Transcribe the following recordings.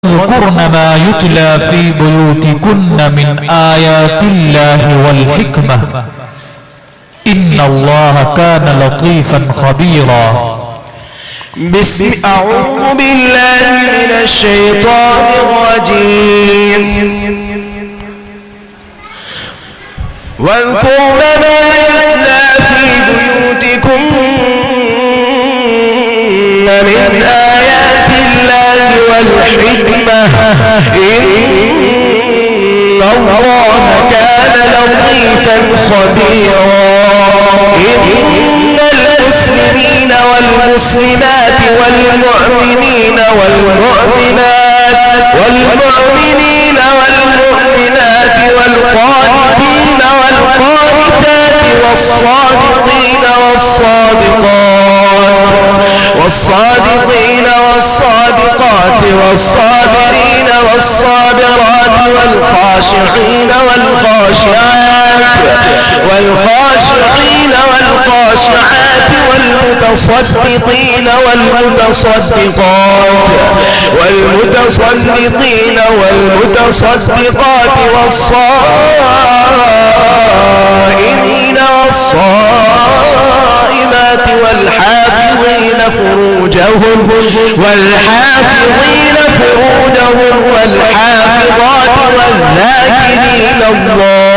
واذكرن ما يتلى في بيوتكن من آيات الله والحكمة إن الله كان لطيفا خبيرا. أعوذ بالله من الشيطان الرجيم. واذكرن ما يتلى في بيوتكن من آيات الله والحكمة إن الله كان لطيفا خبيرا. إن المسلمين والمسلمات والمؤمنين والمؤمنات والقانتين والقانتات والصادقين والصادقات والصابرين والصابرات والخاشعين والخاشعات والمتصدقين والمتصدقات والصائمين والصائمات والحافظين فروجهم والحافظات والذاكرين الله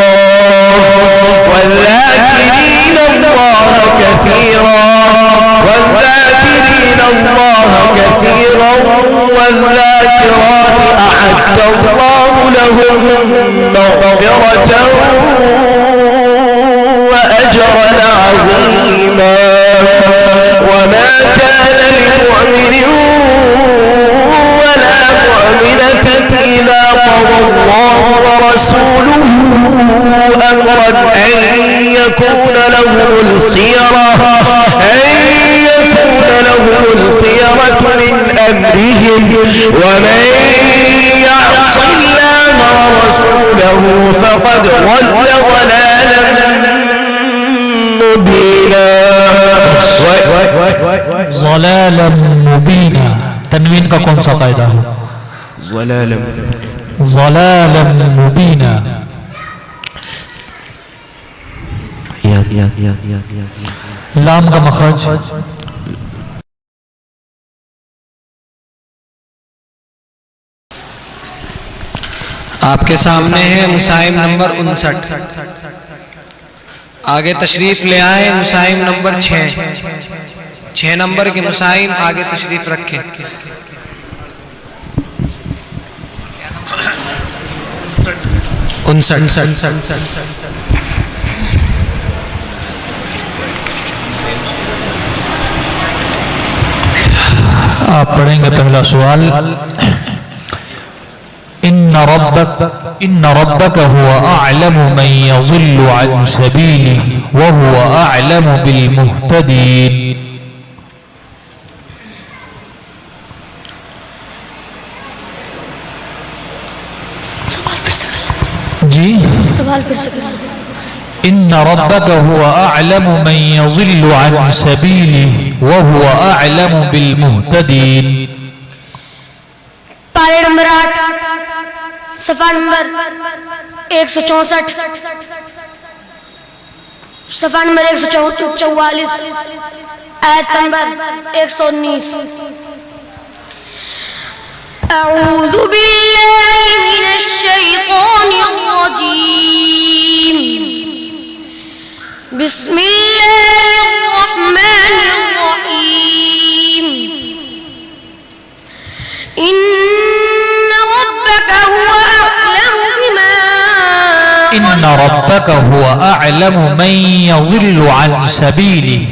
كثيرا والذاكرات أعد الله لهم مغفرة وأجرا عظيما. وما كان لمؤمن ولا مؤمنة إذا قضى الله ورسوله أمرا أن يكون لهم الخيرة من أمرهم ومن يعص الله ورسوله فقد ضل ضلالا مبينا. तनवीन का कौन सा कायदा हो? ज़लालम मुबीना। लाम का मखरज आपके सामने है मुसाइम नंबर 59। आगे तशरीफ ले आए मुसाइम नंबर 6 नंबर के मुसाइम आगे तशरीफ रखें। आप पढ़ेंगे पहला सवाल। इन्न रब्बक हुवा अअलमु मन यज़िल्लु अन सबीलिहि व हुवा अअलमु बिल मुहतदीन। जी सवाल फिर से करें। इन्न रब्बक हुवा अअलमु मन यज़िल्लु अन सबीलिहि व हुवा अअलमु बिल मुहतदीन। पारे नंबर 8 सफा नंबर 164 सफा नंबर 144 आयत नंबर 119। अऊज़ु बिल्लाहि मिनश शैतानिर रजीम। बिस्मिल्लाहिर रहमानिर रहीम। इन्न रब्बक हुवा अअलमु मन यज़िल्लु अन सबीलिहि।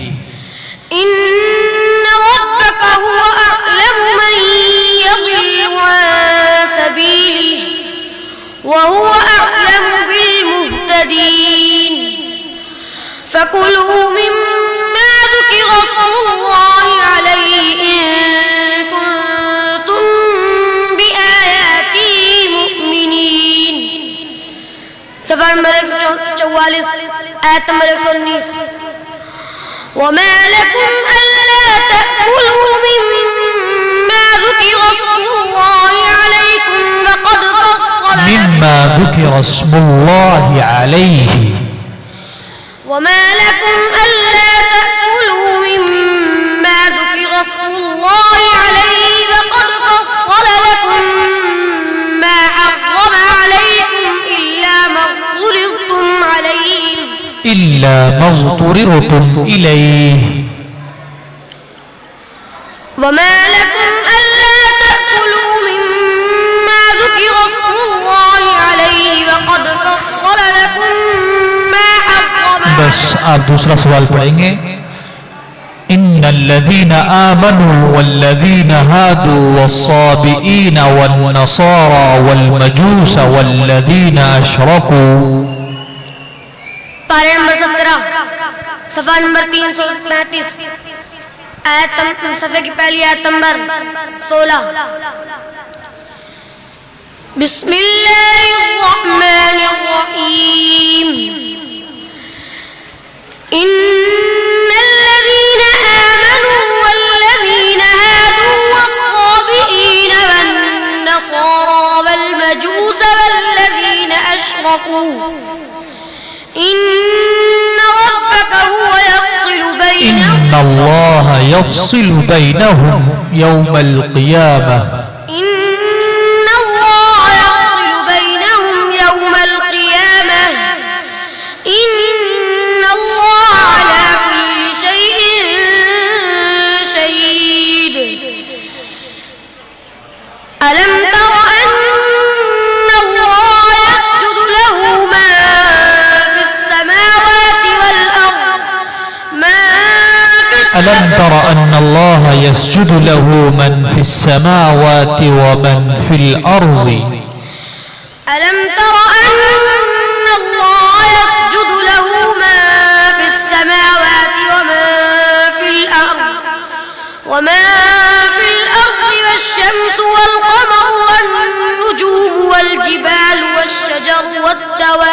इन्न रब्बक हुवा अअलमु मन यज़िल्लु अन सबीलिहि व हुवा अअलमु बिल मुहतदीन। फकुलू मिम्मा ज़ुकिरा स्मुल्लाहि अलैहि इन कुंतुम बिआयातिहि मुमिनीन। सफा नंबर 144 आयत नंबर 119। वमा लकुम अल्ला तअकुलू मिम्मा ज़ुकिरा स्मुल्लाहि अलैहि ذكر اسم الله عليه وما لكم ألا تأكلوا مما ذكر اسم الله عليه وقد فصل لكم ما حرم عليكم إلا ما اضطررتم إليه وما لكم ألا تأكلوا مما ذكر اسم الله عليه وقد فصل لكم ما حرم बस आप दूसरा सवाल पढ़ेंगे इन्नल्लज़ीन आमनू वल्लज़ीन हादू वस्साबिईन वन्नसारा वल्मजूस वल्लज़ीन अशरकू पारा नंबर 17 सफ़ा नंबर 335 सफ़े की पहली आयत नंबर 16 बिस्मिल्लाहिर्रहमानिर्रहीम इन्नल्लज़ीन आमनू वल्लज़ीन हादू वस्साबिईन वन्नसारा वल्मजूस वल्लज़ीन अशरकू إن ربك هو يفصل بينهم إن الله يفصل بينهم يوم القيامة إن الله يفصل بينهم يوم القيامة إن الله على كل شيء شهيد ألم تر أن الله يسجد له ما ألم تر أن الله يسجد له من في السماوات ومن في الأرض ألم تر أن الله يسجد له ما في السماوات وما في الأرض والشمس والقمر والنجوم والجبال والشجر والدواب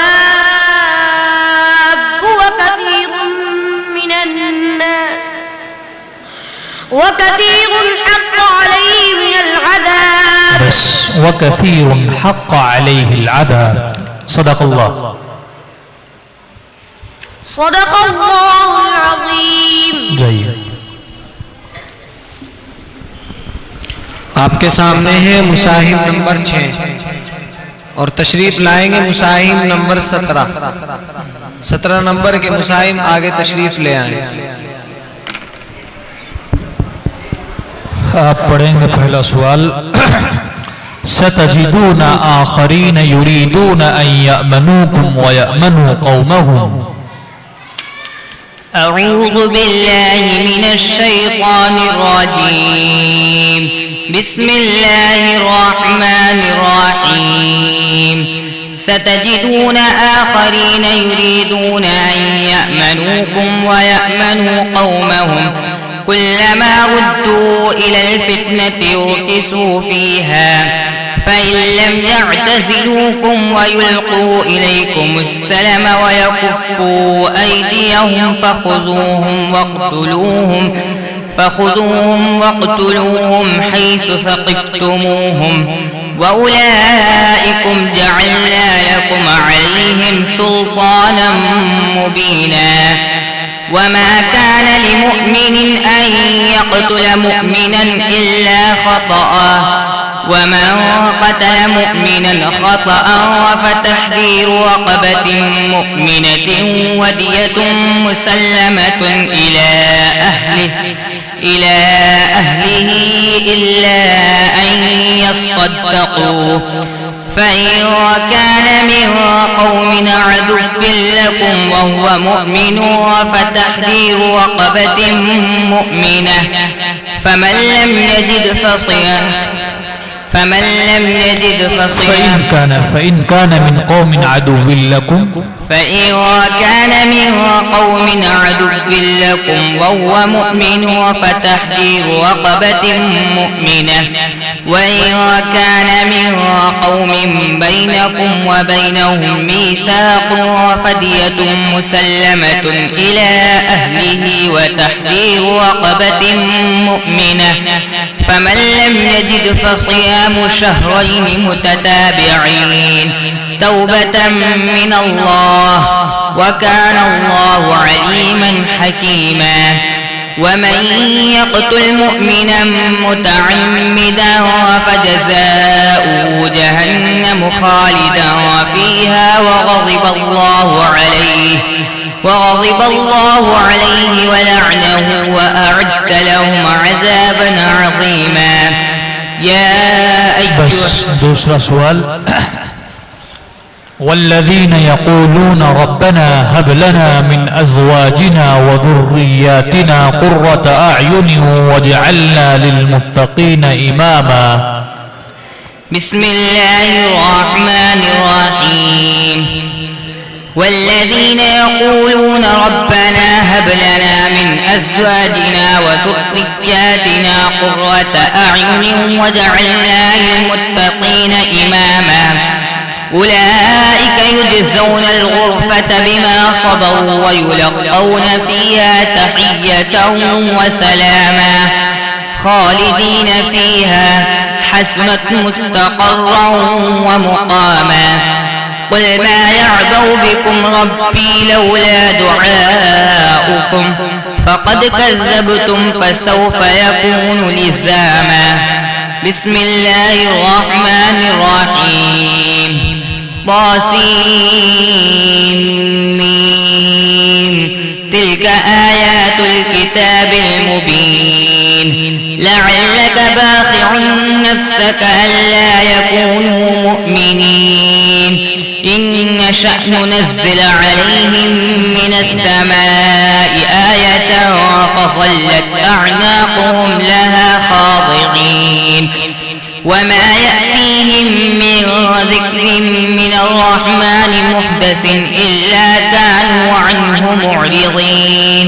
وكثير حق عليه من العذاب بس وكثير حق عليه العذاب صدق الله العظيم جيد आपके सामने है मुसाहिब नंबर 6 और तशरीफ लाएंगे मुसाहिब नंबर 17 नंबर के मुसाहिब आगे तशरीफ ले आए। आप पढ़ेंगे पहला सवाल सतजिदून आखरीन युरीदून अन यअमनूकुम व यअमनू कौमहुम أعوذ بالله من الشيطان الرجيم بسم الله الرحمن الرحيم ستجدون آخرين يريدون أن يأمنوكم ويأمنوا قومهم كلما ردوا إلى الفتنة أركسوا فيها فإن لم يعتزلوكم ويلقوا إليكم السلم ويكفوا أيديهم فخذوهم واقتلوهم حيث ثقفتموهم وأولئكم جعلنا لكم عليهم سلطانا مبينا وما كان لمؤمن أن يقتل مؤمنا إلا خطأ ومن قتل مؤمنا خطأ فتحرير رقبة مؤمنة ودية مسلمة إلى أهله إلا أن يصدقوا فإن كان من قوم عدو لكم وهو مؤمن فتحرير رقبة مؤمنة فإن كان من قوم عدو لكم وهو مؤمن فتحرير رقبة مؤمنة وإن كان من قوم بينكم وبينهم ميثاق فدية مسلمة إلى أهله وتحرير رقبة مؤمنة فمن لم يجد فصيام شهرين متتابعين توبة من الله وكان الله عليما حكيما ومن يقتل مؤمنا متعمدا فجزاؤه جهنم خالدا فيها وغضب الله عليه ولعنه وأعد لهم عذابا عظيما. يا أيها بس دوسرا سؤال. والذين يقولون ربنا هب لنا من أزواجنا وذرياتنا قرة أعين واجعلنا للمتقين إماما. بسم الله الرحمن الرحيم. والذين يقولون ربنا هب لنا من أزواجنا وذرياتنا قرة أعين واجعلنا للمتقين إماما أولئك يجزون الغرفة بما صبروا ويلقون فيها تحية وسلاما خالدين فيها حسنت مستقرا ومقاما. قل ما يعبأ بكم ربي لولا دعاؤكم فقد كذبتم فسوف يكون لزاما. بسم الله الرحمن الرحيم. طاسين تلك آيات الكتاب المبين لعلك باخع نفسك ألا يكونوا مؤمنين إن نشأ ننزل عليهم من السماء آية فظلت أعناقهم لها خاضعين وما يأتيهم من ذكر من الرحمن محدث إلا كانوا عنه معرضين.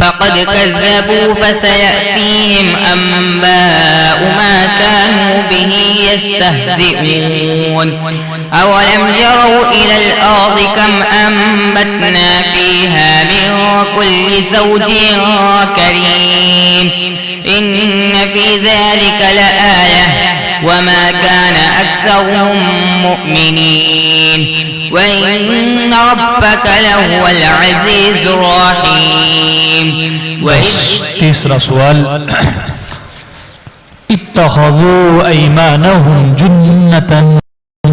فقد كذبوا فسيأتيهم أنباء ما كانوا به يستهزئون. أولم يروا إلى الأرض كم أنبتنا فيها من كل زوج كريم إن في ذلك لآية وما كان أكثرهم مؤمنين وإن ربك لهو العزيز الرحيم. تيسرا سؤال. اتخذوا أيمانهم جنة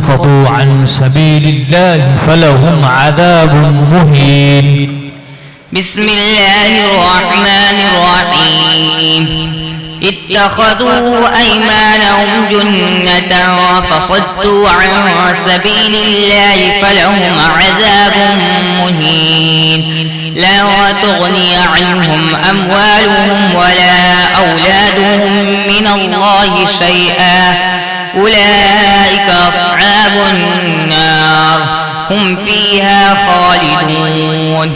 فضوا عن سبيل الله فلهم عذاب مهين. بسم الله الرحمن الرحيم. اتخذوا أيمانهم جنة فصدوا عن سبيل الله فلهم عذاب مهين لا تغني عنهم أموالهم ولا أولادهم من الله شيئا أولئك أصحاب النار هم فيها خالدون.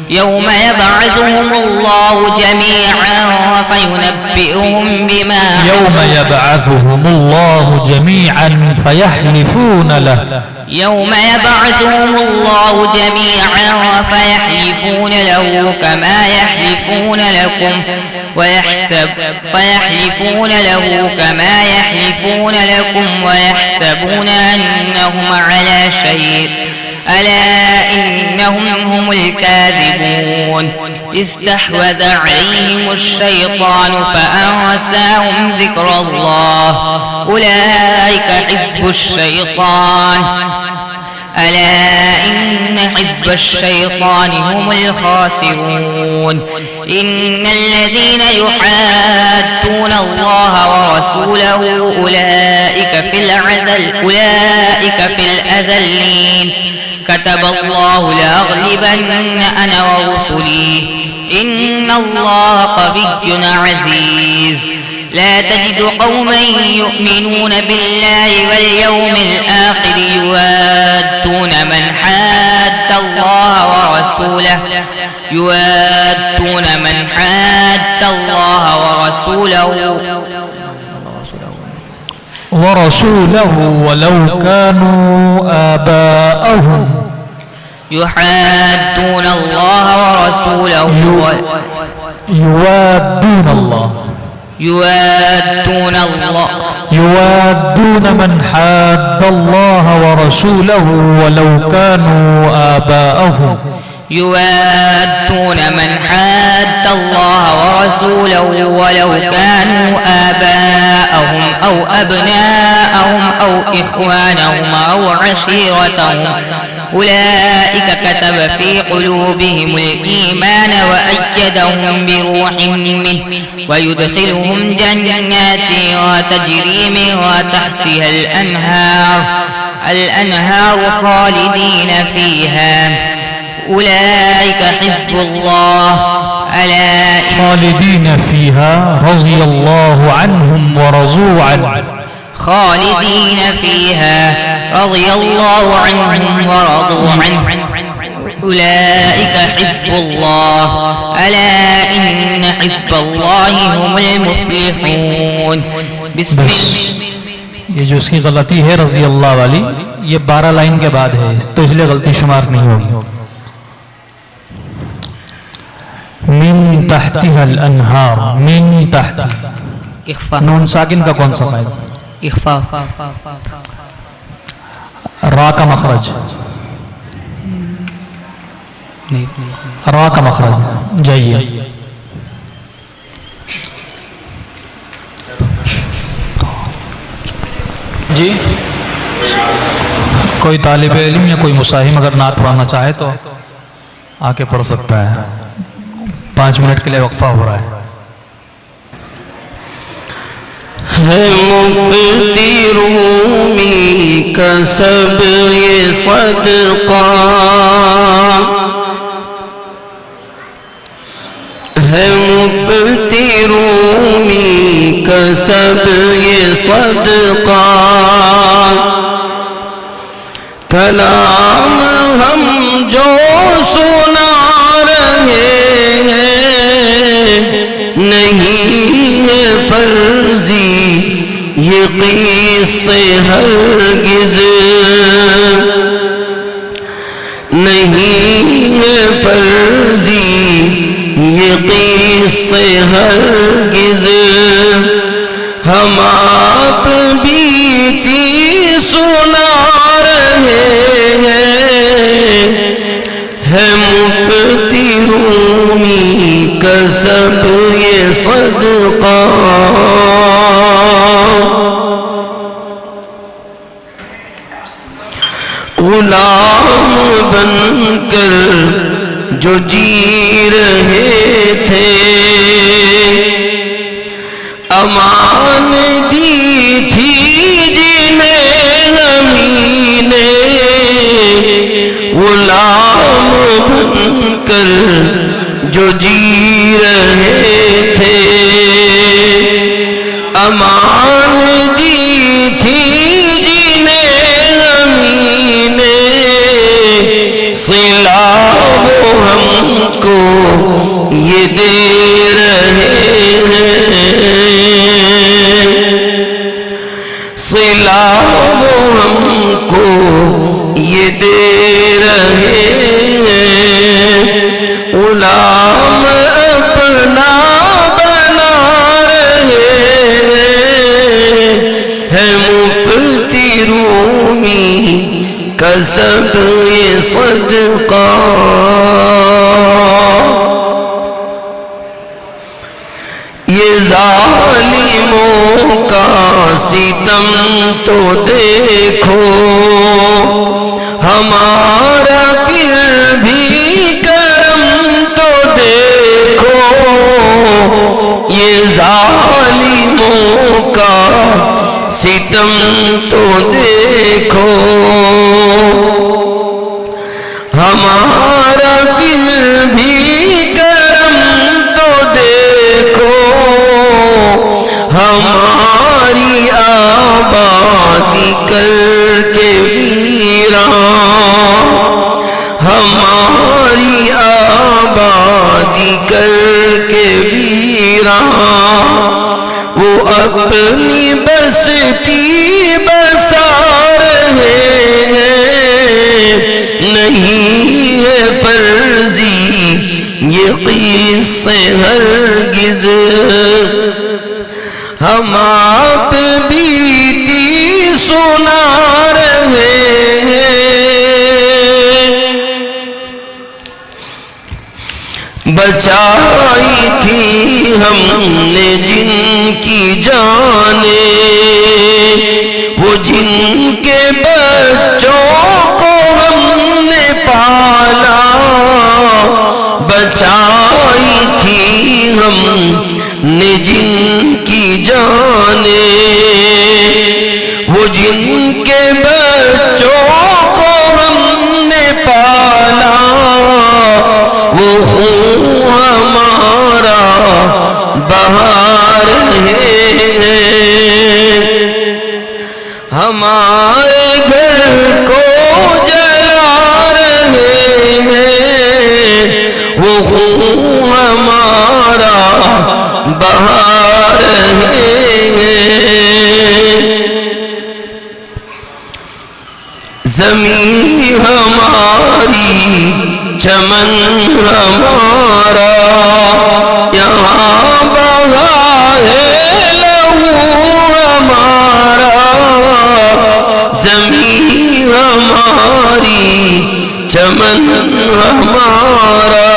يوم يبعثهم الله جميعا فينبئهم فيحلفون له كما يحلفون لكم ويحسبون أنهم على شيء ألا إنهم هم الكاذبون. استحوذ عليهم الشيطان فأنساهم ذكر الله أولئك حزب الشيطان ألا إن حزب الشيطان هم الخاسرون. إن الذين يحادون الله ورسوله أولئك في الأذلين كتب الله لأغلبن أنا ورسلي إن الله قوي عزيز. لا تجد قوما يؤمنون بالله واليوم الآخر يوادون من حاد الله ورسوله ولو كانوا آباءهم يحادون الله ورسوله يوادون من حاد الله ورسوله ولو كانوا آباءهم يوادون من حاد الله ورسوله ولو كانوا آباءهم أو أبناءهم أو إخوانهم أو عشيرتهم أولئك كتب في قلوبهم الإيمان وأيدهم بروح منه ويدخلهم جنات تجري من تحتها الأنهار خالدين فيها أولئك حزب الله ألا خالدين فيها رضي الله عنهم ورضوا عنه خالدين فيها رضي الله عنهم ورضوا عنه أولئك حزب الله ألا إن حزب الله هم المفلحون بسم بس یہ جو اس کی غلطی ہے رضی اللہ والی یہ 12 لائن کے بعد ہے تو اس لیے غلطی شمار نہیں ہوگی. من تحتها الانہار من تحت نون ساکن کا کون سا قاعدہ اخفاء را کا مخرج را کا مخرج جائیے جی کوئی طالب علم یا کوئی مساہم اگر نعت پڑھنا چاہے تو آ کے پڑھ سکتا ہے. 5 منٹ کے لیے وقفہ ہو رہا ہے. مفتی رومی کا سب یہ صدقہ ہے مفتی رومی کا سب یہ صدقہ کلام ہم جو سنا رہے نہیں ہے فرضی یہ قصے ہرگز نہیں ہے فرضی یہ قصے ہرگز ہم آپ بیتی سنا رہے ہیں مفتی رومی کا سب یہ صدقہ غلام بن کر جو جی رہے تھے امان دی تھی جنہیں ہمیں نے غلام بن کر جو جی رہے تھے امان دی تھی جنہیں ہمیں نے صلہ وہ ہم کو یہ دے رہے ہیں صلہ وہ ہم کو یہ دے رہے ہیں غلام اپنا بنا رہے ہیں مفتی رومی کا سب یہ صدقہ یہ ظالموں کا ستم تو دیکھو ہمارا پھر بھی کرم تو دیکھو یہ ظالموں کا ستم تو دیکھو ہمارا پھر بھی کرم تو دیکھو ہماری آبادی کر کے ویران ہماری آبادی کر کے ویران وہ اپنی بستی بسا رہے ہیں نہیں ہے فرضی یہ قصے ہرگز بچائی تھی ہم نے جن کی جانیں، وہ جن کے بچوں کو ہم نے پالا، بچائی تھی ہم نے جن کی جانیں، وہ جن کے بچوں کو ہم نے پالا، وہ خون ہمارا بہا رہے ہیں، ہمارے گھر کو جلا رہے ہیں، وہ خون ہمارا بہا رہے ہیں، زمین ہماری چمن ہمارا یہاں بہا ہے لہو ہمارا، زمین ہماری چمن ہمارا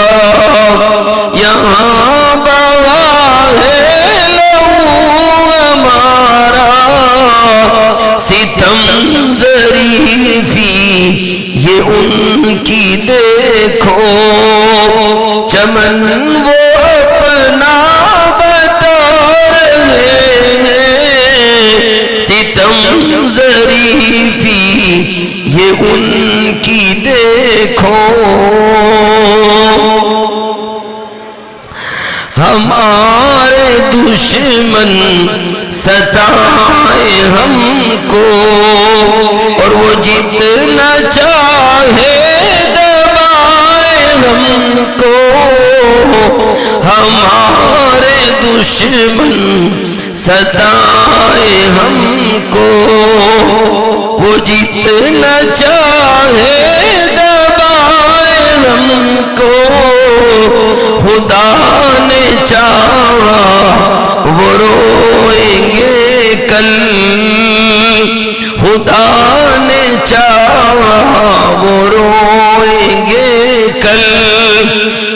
یہاں بہا ہے لہو ہمارا، ستم ظریفی یہ ان کی دیکھو، چمن وہ اپنا بتا رہے ہیں، ستم ظریفی یہ ان کی دیکھو، ہمارے دشمن ستائے ہم کو، اور وہ جتنا چاہے دبائے ہم کو، ہمارے دشمن ستائے ہم کو، وہ جتنا چاہے دبائے ہم کو، خدا نے چاہا وہ روئیں گے کل، خدا نے چاہا وہ روئیں گے کل،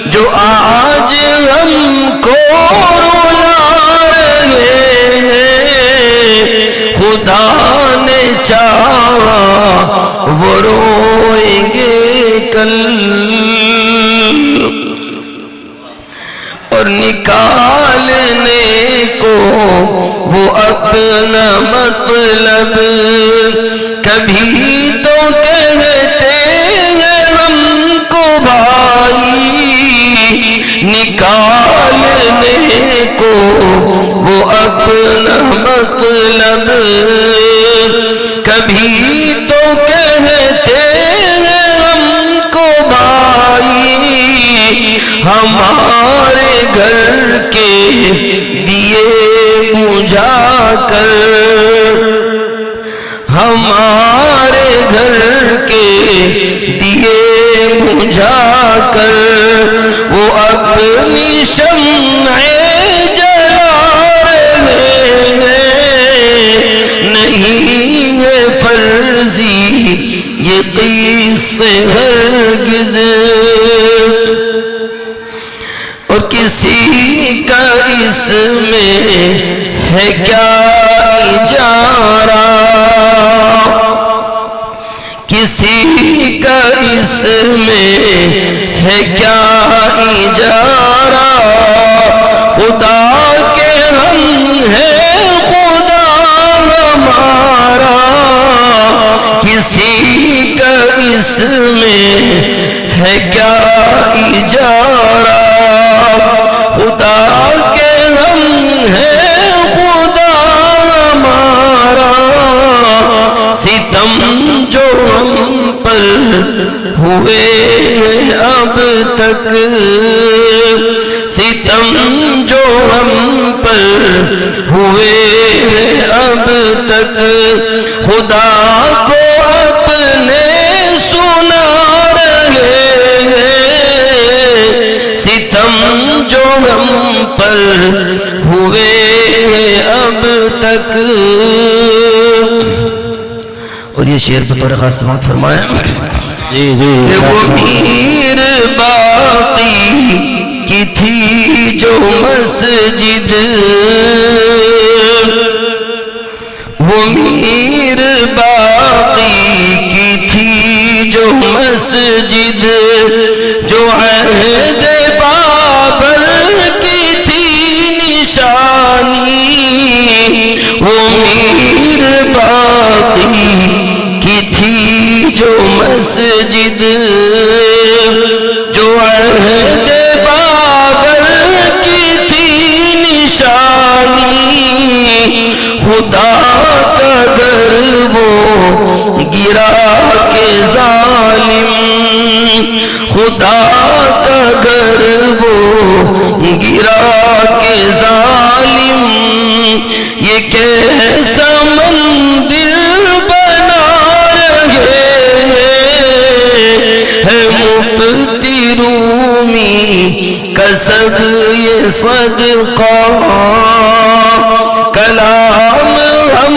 جو آج ہم کو رلا رہے ہیں، خدا نے چاہا وہ روئیں گے کل، اور نکالنے کو وہ اپنا مطلب کبھی تو کہتے ہیں ہم کو بھائی، نکالنے کو وہ اپنا مطلب کبھی تو کہتے ہیں ہم کو بھائی، ہمارے گھر کے دیے بجھا کر، ہمارے گھر کے دیے بجھا کر، وہ اپنی شمعیں جلا رہے ہیں، نہیں ہے فرضی یہ قصے ہرگز، اور کسی کا اس میں ہے کیا اجارہ، کسی کا اس میں ہے کیا اجارہ، خدا کے ہم ہیں خدا ہمارا، کسی کا اس میں ہے کیا اجارہ، خدا کے ہم ہیں خدا ہمارا، ستم جو ہم پر ہوئے اب تک، ستم جو ہم پر ہوئے اب تک، خدا کو اپنے سنا رہے ہیں، ستم جو ہم پر ہوئے اب تک، اور یہ شعر بطور خاص سماعت فرمائیں، وہ میر باقی کی تھی جو مسجد، وہ میر باقی کی تھی جو مسجد، جو عہد بابر کی تھی نشانی، وہ میر باقی کی تھی جو مسجد، جو عہد بابر کی تھی نشانی، خدا کا گھر وہ گرا کے ظالم، خدا کا گھر وہ گرا کے ظالم، یہ کیسا مندر بنا رہے ہے مفتی رومی کا سب یہ صدقہ، کلام ہم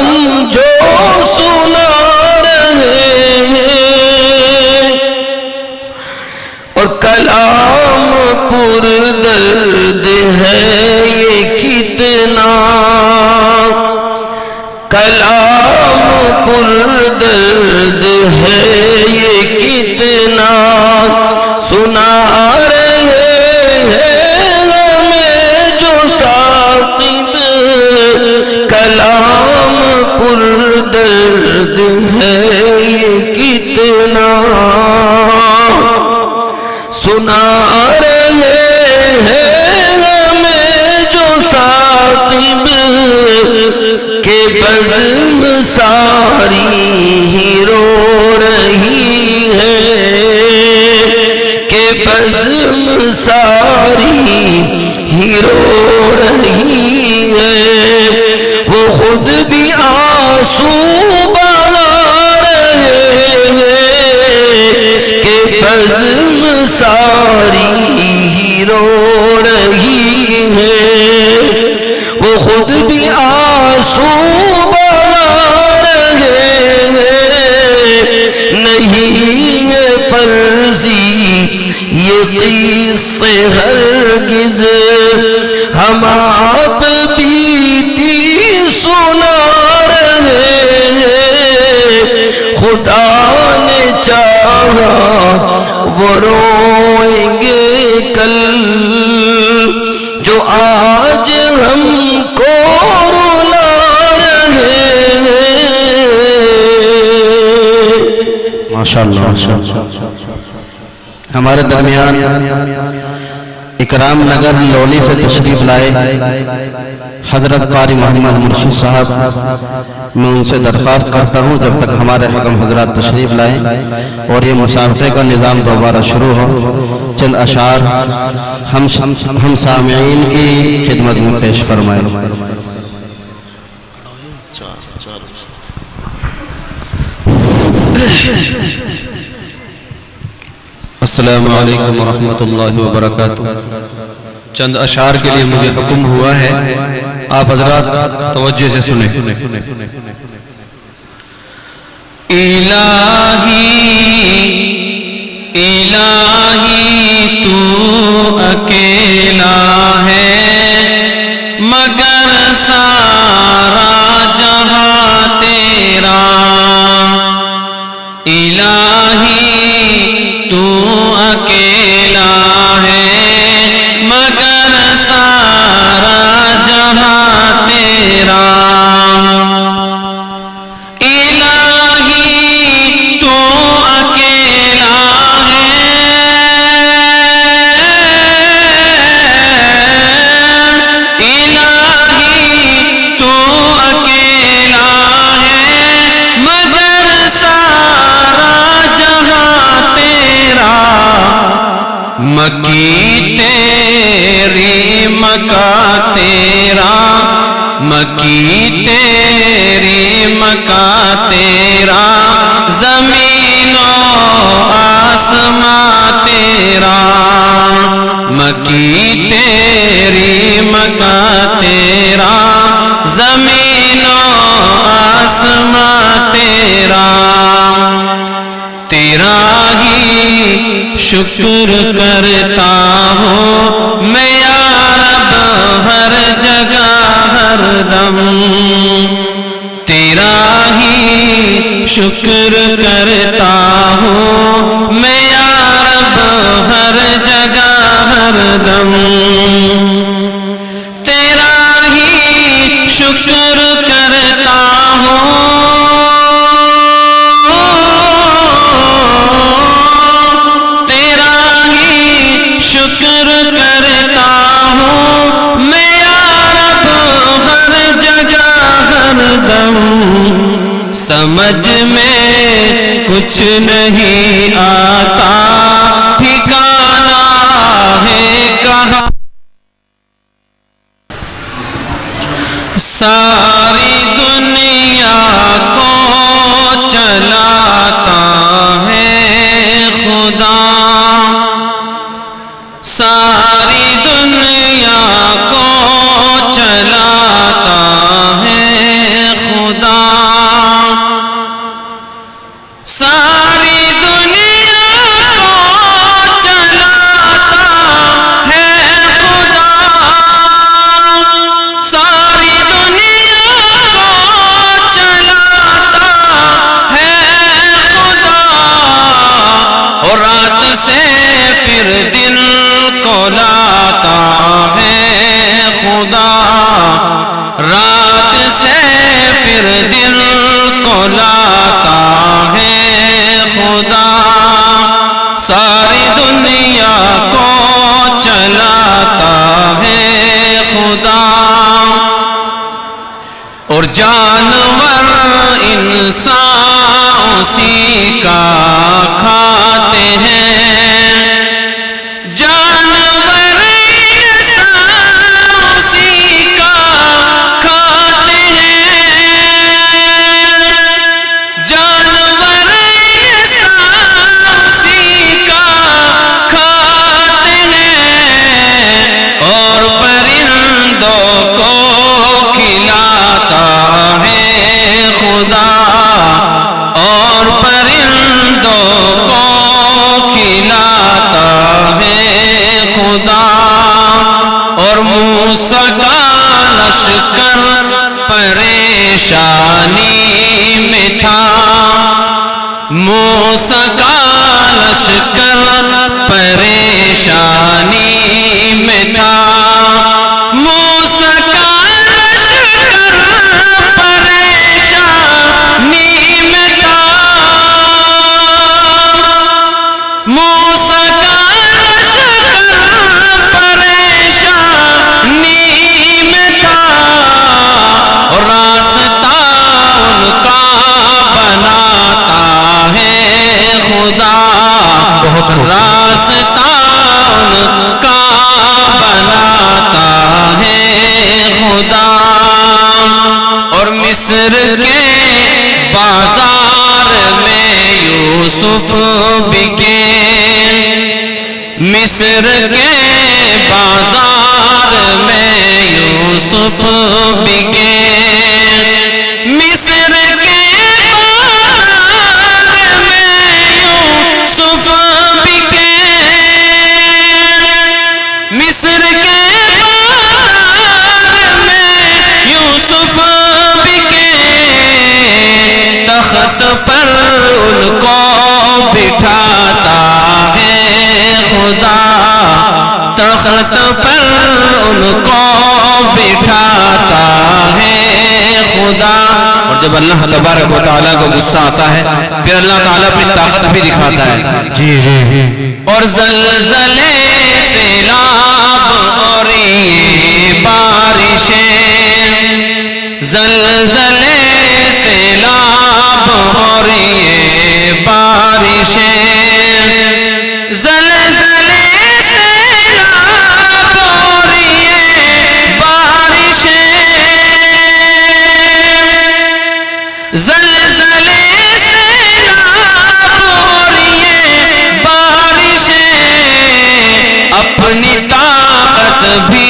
جو سنا رہے ہیں، اور کلام پر درد ہے یہ کتنا، کلام پر درد ہے یہ کتنا، سنا رہے ہیں ہمیں جو ثاقب، کلام پر درد ہے یہ کتنا، سنا رہے ہیں ہمیں جو ثاقب، کہ بزم ساری ہی رو رہی ہے، کہ بزم ساری ہی رو رہی ہے، وہ خود بھی آنسو بہا رہے ہیں، کہ بزم ساری ہی رو رہی ہے، وہ خود بھی آنسو بہا رہے ہیں، نہیں ہے فرضی یہ قصے ہرگز، ہم آپ بیتی سنا رہے ہیں، خدا نے چاہا وہ روئیں گے کل، جو آج ہم کو رلا رہے ہیں۔ ماشاءاللہ ہمارے درمیان اکرام نگر لونی سے تشریف لائے حضرت قاری محمد مرشد صاحب، میں ان سے درخواست کرتا ہوں جب تک ہمارے حکم حضرات تشریف لائیں اور یہ مسابقے کا نظام دوبارہ شروع ہو، چند اشعار ہم سامعین کی خدمت میں پیش فرمائیں۔ السلام علیکم ورحمۃ اللہ وبرکاتہ۔ چند اشعار کے لیے مجھے حکم ہوا ہے، آپ حضرات توجہ سے سنیں۔ الہی الہی تو اکیلا ہے، مگر سارا جہاں تیرا، الہی تو اکیلا ہے، مگر سارا جہاں تیرا، الہی تو اکیلا ہے، الہی تو اکیلا ہے، مگر سارا جہاں تیرا، مکی تیری مکہ تیرا، مکی تیری مکہ تیرا، زمین و آسمان تیرا، مکی تیری مکہ تیرا، زمین و آسمان تیرا، تیرا ہی شکر کرتا ہوں میں یا رب ہر جگہ ہر دم تیرا ہی شکر کرتا ہوں میں یا رب ہر جگہ ہر دم تیرا ہی شکر کرتا ہوں تیرا ہی شکر کرتا ہوں میں یا رب ہر جگہ ہر دم سمجھ میں کچھ نہیں آتا ٹھکانا ہے کہاں ساری دنیا کو چلاتا ہے خدا ساری دنیا کو چلاتا ہے خدا ساری دنیا کو چلاتا ہے خدا ساری دنیا کو چلاتا ہے خدا اور رات سے پھر دن کو لاتا ہے خدا رات سے پھر دن کو لاتا ہے خدا ساری دنیا کو چلاتا ہے خدا اور جانور انسان اسی کا کھاتے ہیں جانور انسان اسی کا کھاتے ہیں جانور انسان اسی کا کھاتے ہیں اور پرندوں کو کھلاتا ہے خدا اور پرندوں کو کھلاتا ہے خدا اور موسیٰ کا لشکر پریشانی میں تھا موسیٰ کا لشکر پریشانی میں تھا موسیٰ کا لشکر پریشانی میں تھا موسیٰ کا لشکر پریشانی میں تھا اور راستہ ان کا بناتا ہے خدا راستہ ان کا بناتا ہے خدا اور مصر کے بازار میں یوسف بکے مصر کے بازار میں یوسف بکے مصر کے بازار میں یوسف بکے مصر کے بازار میں یوسف بکے تخت پر ان کو بٹھاتا ہے خدا تخت پر ان کو بٹھاتا ہے خدا اور جب اللہ تبارک و تعالیٰ کو غصہ آتا ہے پھر اللہ تعالیٰ اپنی طاقت بھی دکھاتا ہے جی اور زلزلے سیلاب اور یہ بارشیں زلزلے سیلاب اور یہ بارشیں زلزلے سیلاب اور یہ بارشیں زلزلے سیلاب اور یہ بارشیں اپنی طاقت بھی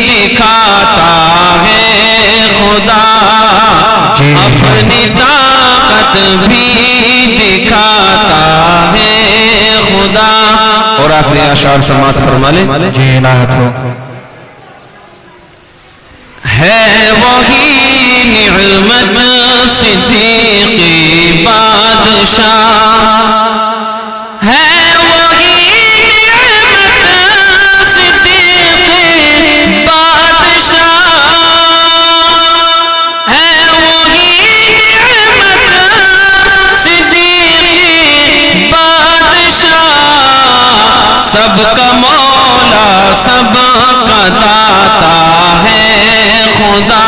دکھاتا आखिरी अशार समात फरमा ले। जी इनायत हो। है वही निअमत सिद्दीक़ी बादशाह, है वही निअमत सिद्दीक़ी बादशाह, है वही निअमत सिद्दीक़ी बादशाह, सबका मौला सबका दाता है खुदा,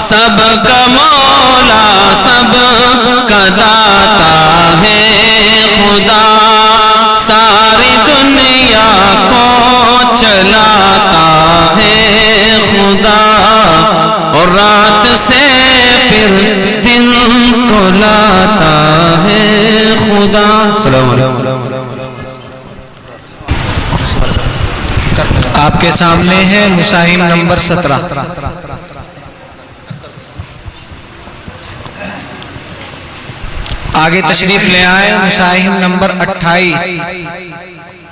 सबका मौला सबका दाता है खुदा, सारी दुनिया को चलाता है खुदा, और रात से फिर दिन को लाता है खुदा। अस्सलाम वालेकुम। आपके सामने है मुसाहिम नंबर 17। आगे तशरीफ ले आए मुसाहिम नंबर 28।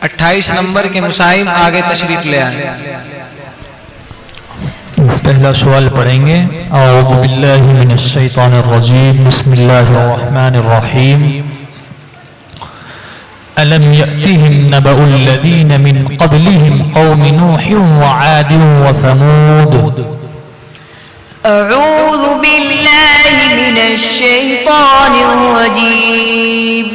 28 नंबर के मुसाहिम आगे तशरीफ ले आए। पहला सवाल पढ़ेंगे। औज़ु बिल्लाहि मिनश शैतानिर रजीम, बिस्मिल्लाहिर रहमानिर रहीम। अलम यअतिहिम नबउल लज़ीन मिन क़ब्लिहिम क़ौम नूह व आद व समूद। أعوذ بالله من الشيطان الرجيم،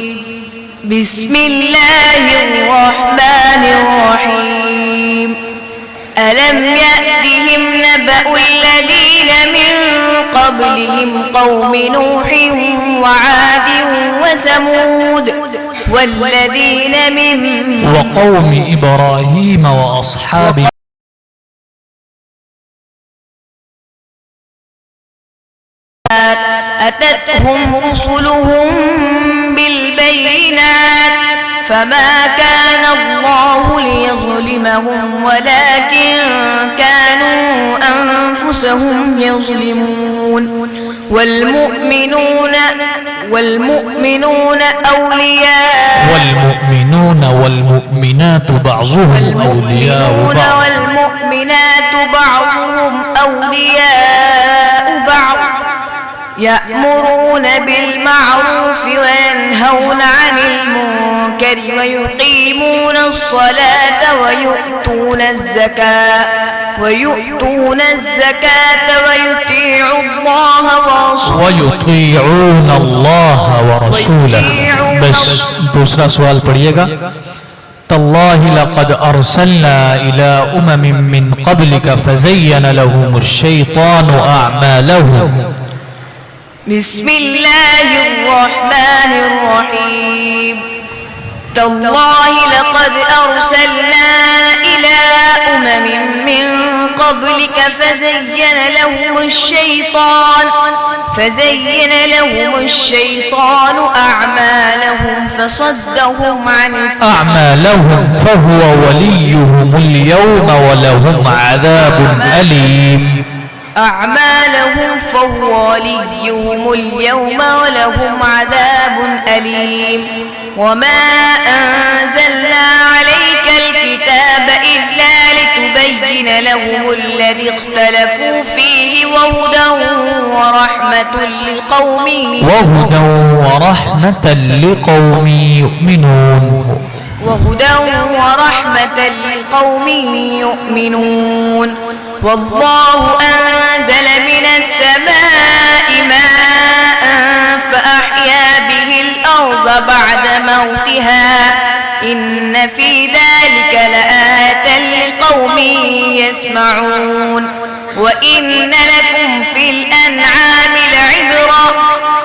بسم الله الرحمن الرحيم. ألم يأتهم نبأ الذين من قبلهم قوم نوح وعاد وثمود والذين من وقوم إبراهيم وأصحاب أتتهم رسلهم بالبينات فما كان الله ليظلمهم ولكن كانوا أنفسهم يظلمون. والمؤمنون أولياء والمؤمنون والمؤمنات بعضهم أولياء بعض والمؤمنات بعضهم أولياء بعض يأمرون بالمعروف وينهون عن المنكر ويقيمون الصلاة ويؤتون الزكاة ويطيعون الله ورسوله. बस दूसरा सवाल पढ़िएगा। तल्लाहि लक़द अरसलना इला उममिन मिन क़ब्लिक फ़ज़य्यन लहुमुश्शैतानु अअमालहुम। بسم الله الرحمن الرحيم. تالله لقد أرسلنا إلى أمم من قبلك فزين لهم الشيطان أعمالهم فصدهم عن أعمالهم فهو وليهم اليوم ولهم عذاب أليم. أعمالهم فهو وليهم اليوم ولهم عذاب أليم. وما أنزلنا عليك الكتاب إلا لتبين لهم الذي اختلفوا فيه وهدى ورحمة لقوم يؤمنون. والله أنزل من السماء ماء فأحيا به الأرض بعد موتها إن في ذلك لآية لقوم يسمعون. وإن لكم في الأنعام لعبرة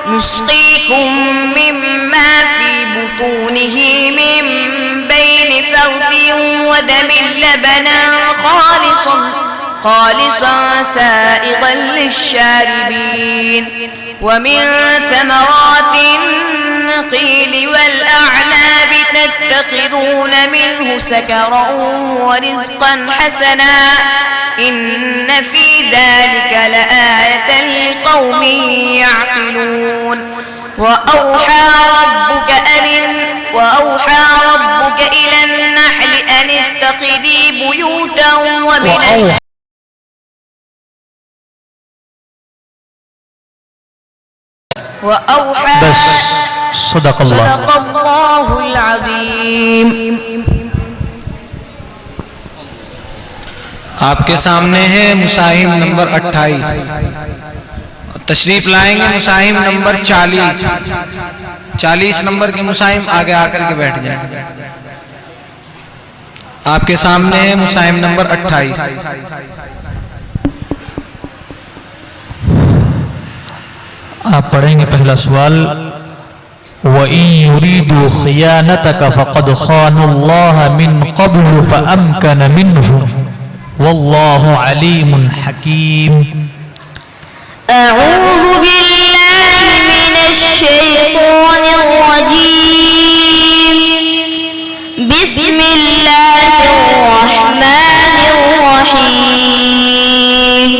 نسقيكم مما في بطونه من بين فرث ودم لبنا خالصا سائغا للشاربين. ومن ثمرات النخيل والأعناب تتخذون منه سكرا ورزقا حسنا إن في ذلك لآية لقوم يعقلون. وأوحى ربك إلى النحل أن اتخذي بيوتا ومن وأوحى بس صدق الله العظيم। आपके सामने है मुसाहिम नंबर 28। तशरीफ लाएंगे मुसाहिम नंबर 40। 40 नंबर के मुसाहिम आगे आकर के बैठ जाए। आपके सामने है मुसाहिम नंबर 28। आप पढ़ेंगे पहला सवाल, वइन युरीदु खियानतक फक़द खानुल्लाह मिन क़ब्ल फ़अमकन मिनहुम वल्लाहु अलीमुन हकीम। أعوذ بالله من الشيطان الرجيم بسم الله الرحمن الرحيم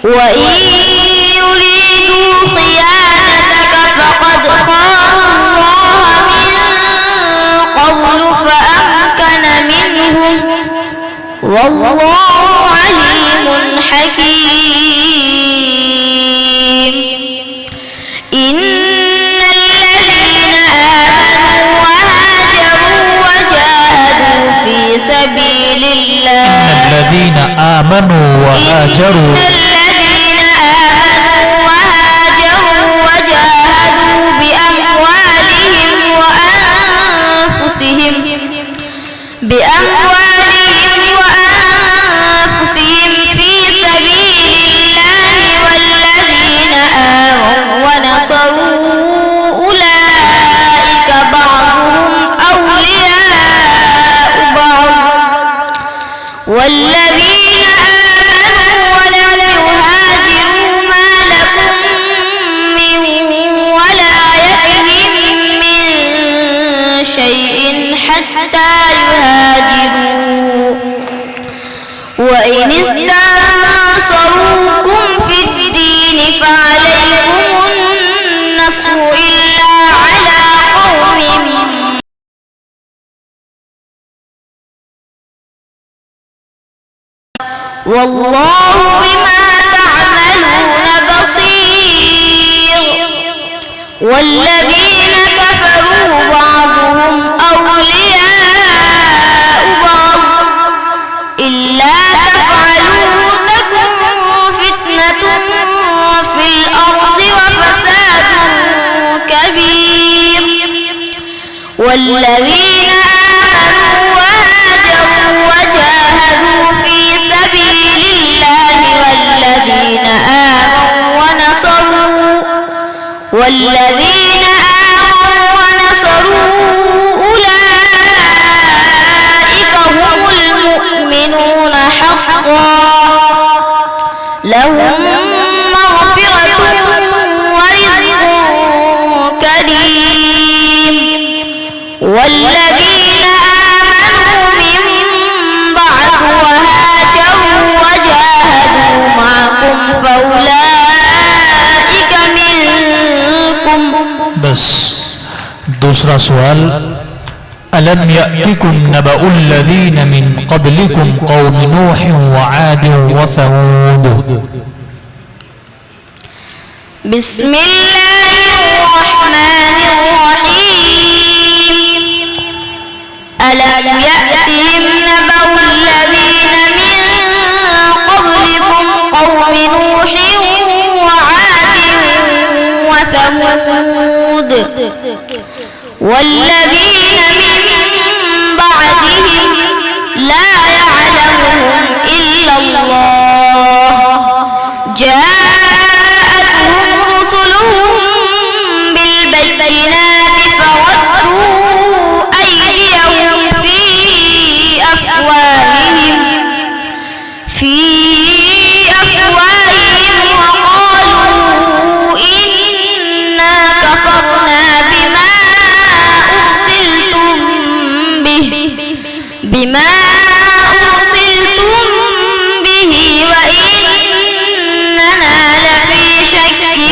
وإن يريدوا خيانتك فقد خانوا الله من قبل فأمكن منهم والله عليم حكيم إن الذين آمنوا وهاجروا وجاهدوا في سبيل الله الذين آمنوا وهاجروا بأموالهم وأنفسهم في سبيل الله والذين آووا ونصروا أولئك بعضهم أولياء بعض والذين آمنوا ولم يهاجروا ما لكم من ولايتهم من شيء حتى يهاجروا وإن استنصروكم في الدين فعليكم النصر إلا على قوم والله بما تعملون بصير والذين كفروا بعضهم أولياء بعض إلا تفعلوا تكن فتنة في الأرض وفساد كبير والذين آمنوا وهاجروا وجاهدوا في سبيل الله والذين آمنوا ونصروا أولئك هم المؤمنون حقا لهم مغفرة ورزق كريم والذين آمنوا من بعد وهاجروا وجاهدوا معكم فأولئك منكم बस दूसरा सवाल, अलम यअतिकुम नबअु الذين من قبلكم قوم نوح وعاد وثمود। بسم الله الرحمن الرحيم ألم يأتهم نبأ الذين من قبلكم قوم نوح وعاد وثمود والذين من بعدهم لا يعلمهم إلا الله جاءتهم رسلهم بالبينات فردوا أيديهم في أفواههم وقالوا إنا كفرنا بما أرسلتم به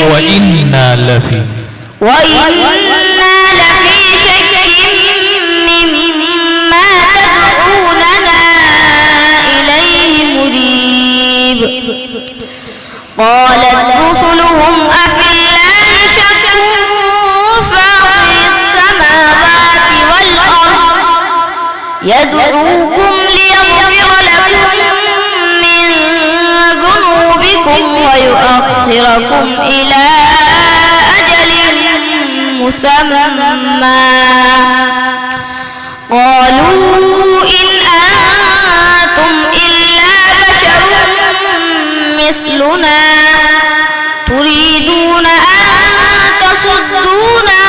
وإنا لفي شك مما تدعون يدعوكم ليغفر لكم من ذنوبكم ويؤخركم إلى أجل مسمى قالوا إن أنتم إلا بشر مثلنا تريدون أن تصدونا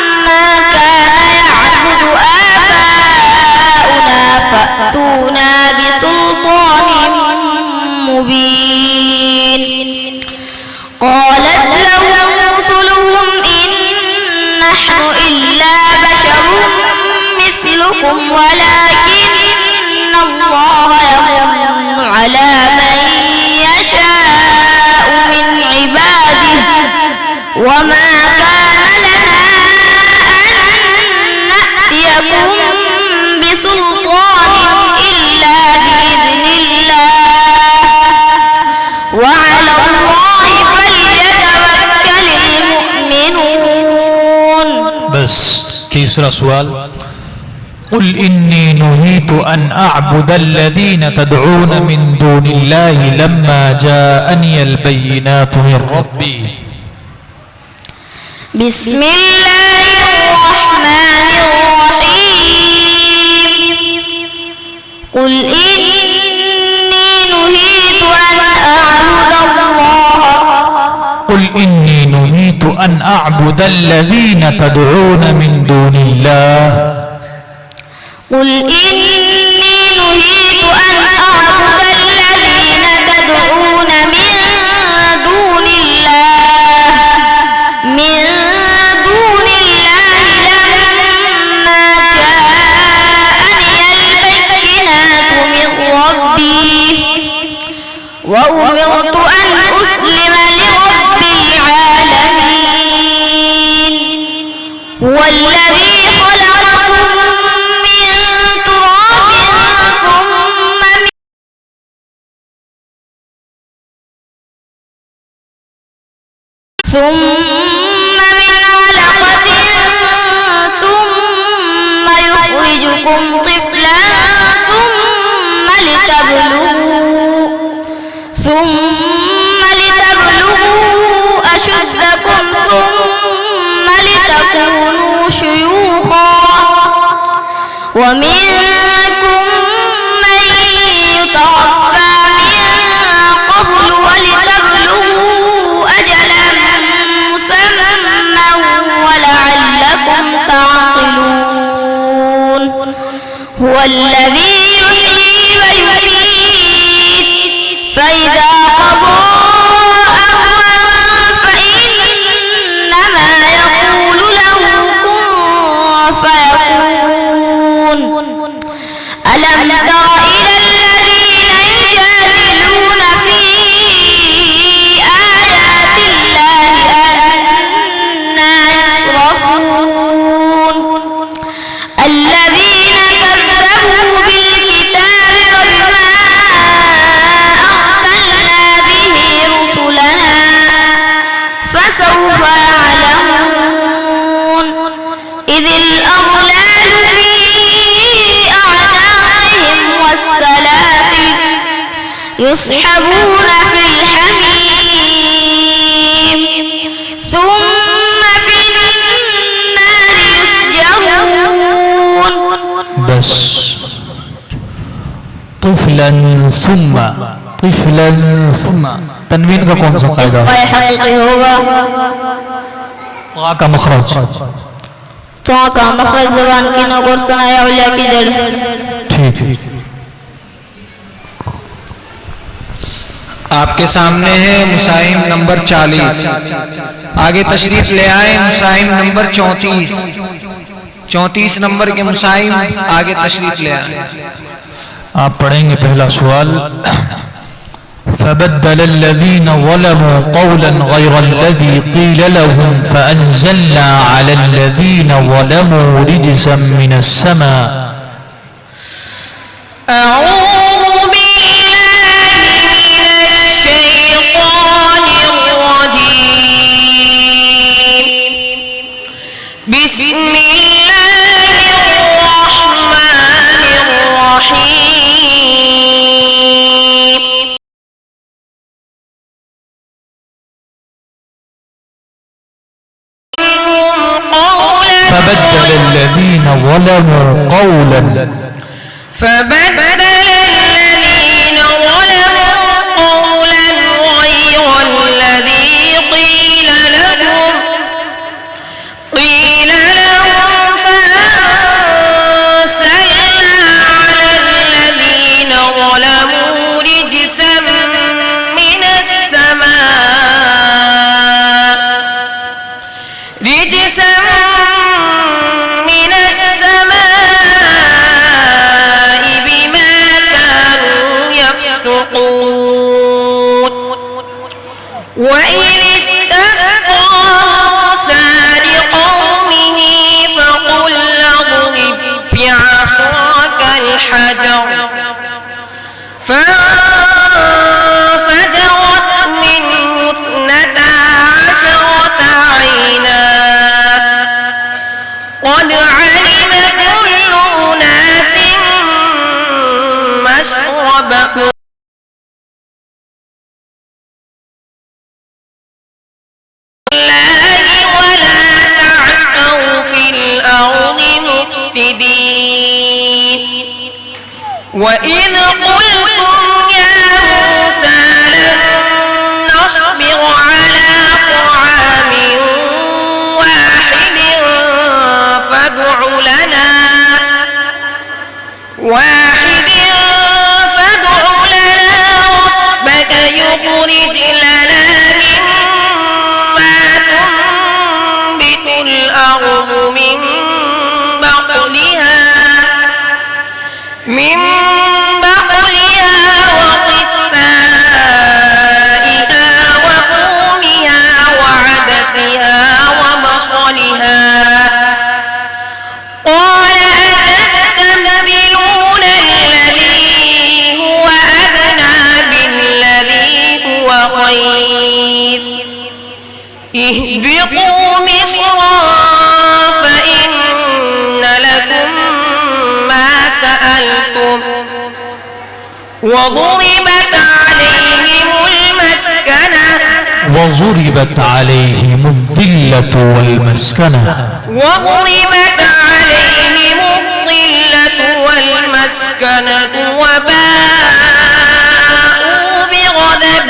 عما كان يعبد آباؤنا فأتونا بسلطان مبين قالت لهم رسلهم إن نحن إلا بشر مثلكم ولكن الله يمن على من يشاء من عباده وما كان لنا أن نأتيكم بسلطان إلا بإذن الله وعلى الله فليتوكل المؤمنون. بس تيسرا سؤال قل إني نهيت أن أعبد الذين تدعون من دون الله لما جاءني البينات من ربي. بسم الله الرحمن الرحيم قل إني نهيت أن أعبد الله قل إني نهيت أن أعبد الذين تدعون من دون الله قل إني نهيت أن أعبد الذين تدعون من دون الله لما جاءني البينات من ربي وأمرت أن أسلم لرب العالمين هو الذي خلقكم من تراب ثم من علقة ثم يخرجكم طفلا ثم لتبلغوا أشدكم ثم لتكونوا شيوخا ومنكم من يتوفى من قبل ولتبلغوا أجلا مسمى ولعلكم تعقلون هو الذي يحيي ويميت فإذا قضى أمرا فإنما يقول له كن فيكون ألم تر إلى الذين يجادلون في آيات الله أنى يصرفون الذين كذبوا بالكتاب وبما أرسلنا به رسلنا فسوف يعلمون إذ الأغلال في أعناقهم والسلاسل يسحبون في الحميم ثم في النار يسجرون. بس طفلا ثم तनवीन का कौन सा कायदा हकीकी होगा ता का मखरज तो का मखरज ज़बान की नगोर सनाया उलिया की जड़ ठीक है आपके सामने है मुसाहिम नंबर 40 आगे तशरीफ ले आए मुसाहिम नंबर 34 नंबर के मुसाहिम आगे तशरीफ ले आए आप पढ़ेंगे पहला सवाल فبدل الذين ظلموا قولا غير الذي قيل لهم فأنزلنا على الذين ظلموا رجزا من السماء. أعوذ بالله من الشيطان الرجيم بسم الله الرحمن فبدل الذين ظلموا قولا الذين ظلموا قولا غير الذي قيل لهم فأرسلنا على الذين ظلموا رجزا من السماء بما كانوا يفسقون. وإذ استسقى موسى لقومه فقل اضرب بعصاك الحجر فانفجرت منه 12 عينا قد علم كل أناس مشربهم ولا تعثوا في الأرض مفسدين. وإذ قلتم يا موسى لن نصبر على طعام واحد فادع لنا ربك يخرج لنا مما تنبت الأرض من بقلها وقثائها وفومها وعدسها وبصلها. قال أتستبدلون الذي هو أدنى بالذي هو خير اهبطوا مصرا فإن لكم ما سألتم وضربت عليهم الذلة والمسكنة وباءوا بغضب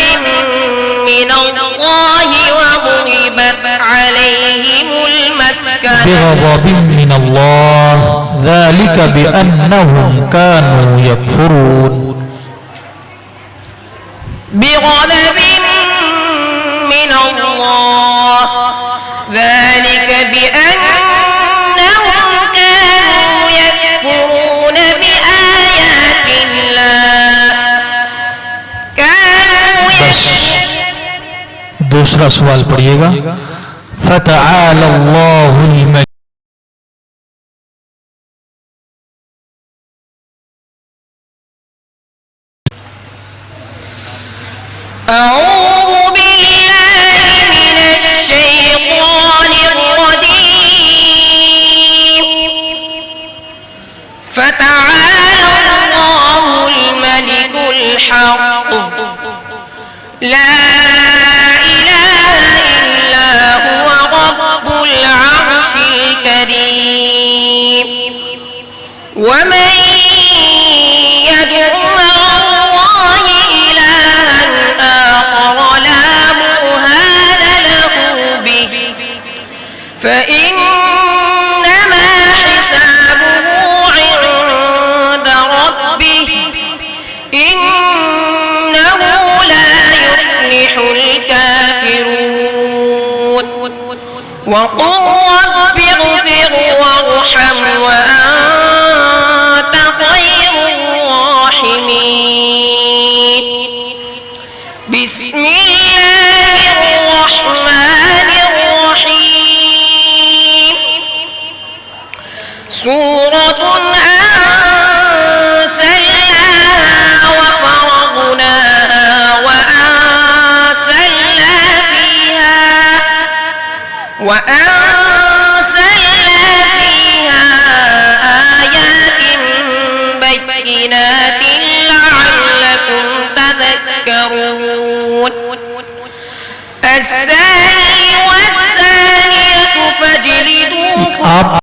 من الله وضربت عليهم ذلك بأنهم كانوا يكفرون بغضب من الله ذلك بأنهم كانوا يكفرون بآيات الله दूसरा सवाल पढ़िएगा فتعالى الله الملك أعوذ بالله من الشيطان الرجيم فتعالى الله الملك الحق لا إله إلا هو رب العرش الكريم. ومن يدع مع الله إلها آخر لا برهان له به فإنما حسابه عند ربه إنه لا يفلح الكافرون. وقل رب اغفر وارحم وأنت خير الراحمين. بسم الله الرحمن الرحيم. سورة أنزلناها وفرضناها وأنزلنا فيها آيات بينات لعلكم تذكرون. الزاني